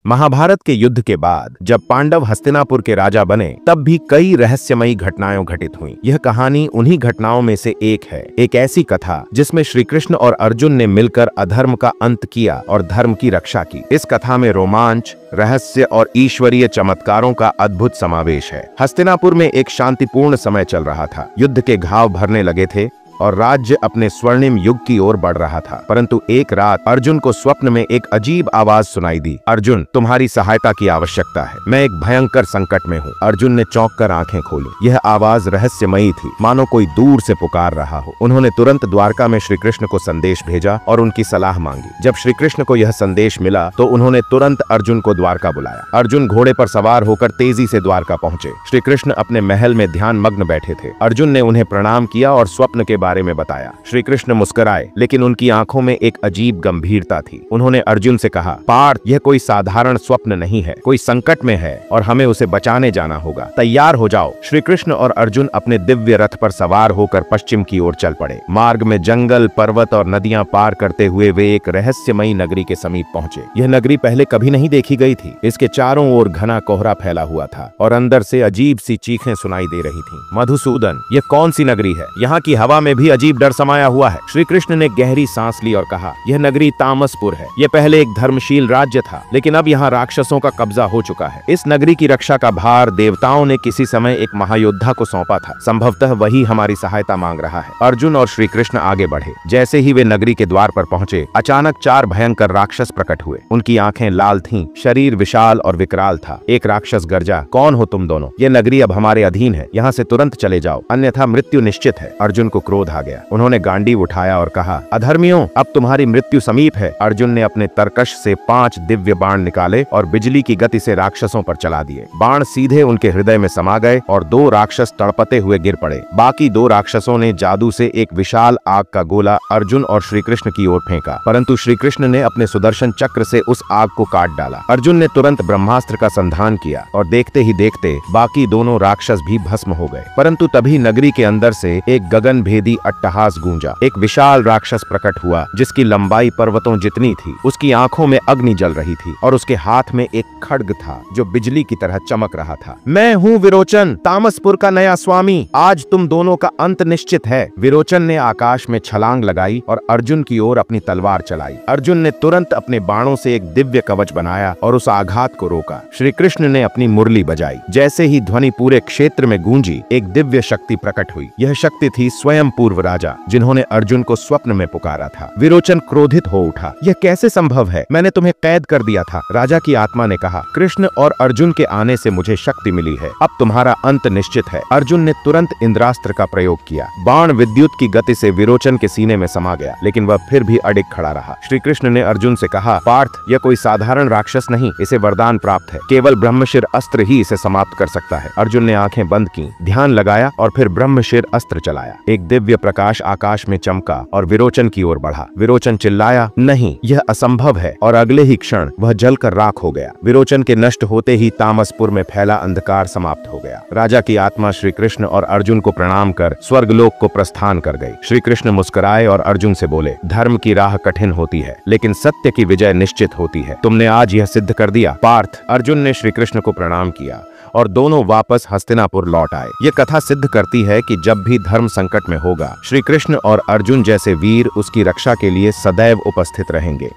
महाभारत के युद्ध के बाद जब पांडव हस्तिनापुर के राजा बने तब भी कई रहस्यमयी घटनाएं घटित हुईं। यह कहानी उन्हीं घटनाओं में से एक है, एक ऐसी कथा जिसमें श्री कृष्ण और अर्जुन ने मिलकर अधर्म का अंत किया और धर्म की रक्षा की। इस कथा में रोमांच, रहस्य और ईश्वरीय चमत्कारों का अद्भुत समावेश है। हस्तिनापुर में एक शांतिपूर्ण समय चल रहा था। युद्ध के घाव भरने लगे थे और राज्य अपने स्वर्णिम युग की ओर बढ़ रहा था। परंतु एक रात अर्जुन को स्वप्न में एक अजीब आवाज सुनाई दी, अर्जुन, तुम्हारी सहायता की आवश्यकता है, मैं एक भयंकर संकट में हूँ। अर्जुन ने चौंक कर आंखें खोली। यह आवाज रहस्यमयी थी, मानो कोई दूर से पुकार रहा हो। उन्होंने तुरंत द्वारका में श्री कृष्ण को संदेश भेजा और उनकी सलाह मांगी। जब श्री कृष्ण को यह संदेश मिला तो उन्होंने तुरंत अर्जुन को द्वारका बुलाया। अर्जुन घोड़े पर सवार होकर तेजी से द्वारका पहुंचे। श्री कृष्ण अपने महल में ध्यान मग्न बैठे थे। अर्जुन ने उन्हें प्रणाम किया और स्वप्न के बारे में बताया। श्री कृष्ण मुस्कुराए, लेकिन उनकी आंखों में एक अजीब गंभीरता थी। उन्होंने अर्जुन से कहा, पार्थ, यह कोई साधारण स्वप्न नहीं है, कोई संकट में है और हमें उसे बचाने जाना होगा। तैयार हो जाओ। श्री कृष्ण और अर्जुन अपने दिव्य रथ पर सवार होकर पश्चिम की ओर चल पड़े। मार्ग में जंगल, पर्वत और नदियां पार करते हुए वे एक रहस्यमयी नगरी के समीप पहुंचे। यह नगरी पहले कभी नहीं देखी गई थी। इसके चारों ओर घना कोहरा फैला हुआ था और अंदर से अजीब सी चीखें सुनाई दे रही थीं। मधुसूदन, यह कौन सी नगरी है? यहाँ की हवा में भी अजीब डर समाया हुआ है। श्री कृष्ण ने गहरी सांस ली और कहा, यह नगरी तामसपुर है। यह पहले एक धर्मशील राज्य था, लेकिन अब यहाँ राक्षसों का कब्जा हो चुका है। इस नगरी की रक्षा का भार देवताओं ने किसी समय एक महायोद्धा को सौंपा था। संभवतः वही हमारी सहायता मांग रहा है। अर्जुन और श्री कृष्ण आगे बढ़े। जैसे ही वे नगरी के द्वार पर पहुंचे, अचानक 4 भयंकर राक्षस प्रकट हुए। उनकी आंखें लाल थीं, शरीर विशाल और विकराल था। एक राक्षस गर्जा, कौन हो तुम दोनों? ये नगरी अब हमारे अधीन है, यहाँ से तुरंत चले जाओ, अन्यथा मृत्यु निश्चित है। अर्जुन को क्रोध आ गया। उन्होंने गांडीव उठाया और कहा, अधर्मियों, अब तुम्हारी मृत्यु समीप है। अर्जुन ने अपने तरकश से 5 दिव्य बाण निकाले और बिजली की गति से राक्षसों पर चला दिए। बाण सीधे उनके हृदय में समा गए और 2 राक्षस तड़पते हुए गिर पड़े। बाकी 2 राक्षसों ने जादू से एक विशाल आग का गोला अर्जुन और श्री कृष्ण की ओर फेंका, परंतु श्री कृष्ण ने अपने सुदर्शन चक्र से उस आग को काट डाला। अर्जुन ने तुरंत ब्रह्मास्त्र का संधान किया और देखते ही देखते बाकी दोनों राक्षस भी भस्म हो गए। परंतु तभी नगरी के अंदर से एक गगन भेदी अट्टहास गूंजा। एक विशाल राक्षस प्रकट हुआ जिसकी लंबाई पर्वतों जितनी थी। उसकी आंखों में अग्नि जल रही थी और उसके हाथ में एक खड्ग था जो बिजली की तरह चमक रहा था। मैं हूँ विरोचन, तामसपुर का नया स्वामी। आज तुम दोनों का अंत निश्चित है। विरोचन ने आकाश में छलांग लगाई और अर्जुन की ओर अपनी तलवार चलाई। अर्जुन ने तुरंत अपने बाणों से एक दिव्य कवच बनाया और उस आघात को रोका। श्री कृष्ण ने अपनी मुरली बजाई। जैसे ही ध्वनि पूरे क्षेत्र में गूंजी, एक दिव्य शक्ति प्रकट हुई। यह शक्ति थी स्वयं पूर्व राजा, जिन्होंने अर्जुन को स्वप्न में पुकारा था। विरोचन क्रोधित हो उठा, यह कैसे संभव है? मैंने तुम्हें कैद कर दिया था। राजा की आत्मा ने कहा, कृष्ण और अर्जुन के आने से मुझे शक्ति मिली है, अब तुम्हारा अंत निश्चित है। अर्जुन ने तुरंत इंद्रास्त्र का प्रयोग किया। बाण विद्युत की गति से विरोचन के सीने में समा गया, लेकिन वह फिर भी अडिग खड़ा रहा। श्री कृष्ण ने अर्जुन से कहा, पार्थ, यह कोई साधारण राक्षस नहीं, इसे वरदान प्राप्त है। केवल ब्रह्मशिर अस्त्र ही इसे समाप्त कर सकता है। अर्जुन ने आंखें बंद की, ध्यान लगाया और फिर ब्रह्मशिर अस्त्र चलाया। एक दिव्य प्रकाश आकाश में चमका और विरोचन की ओर बढ़ा। विरोचन चिल्लाया, नहीं, यह असंभव है, और अगले ही क्षण वह जलकर राख हो गया। विरोचन के नष्ट होते ही तामसपुर में फैला अंधकार समाप्त हो गया। राजा की आत्मा श्री कृष्ण और अर्जुन को प्रणाम कर स्वर्गलोक को प्रस्थान कर गई। श्री कृष्ण मुस्कुराए और अर्जुन से बोले, धर्म की राह कठिन होती है, लेकिन सत्य की विजय निश्चित होती है। तुमने आज यह सिद्ध कर दिया, पार्थ। अर्जुन ने श्री कृष्ण को प्रणाम किया और दोनों वापस हस्तिनापुर लौट आए। ये कथा सिद्ध करती है कि जब भी धर्म संकट में होगा, श्री कृष्ण और अर्जुन जैसे वीर उसकी रक्षा के लिए सदैव उपस्थित रहेंगे।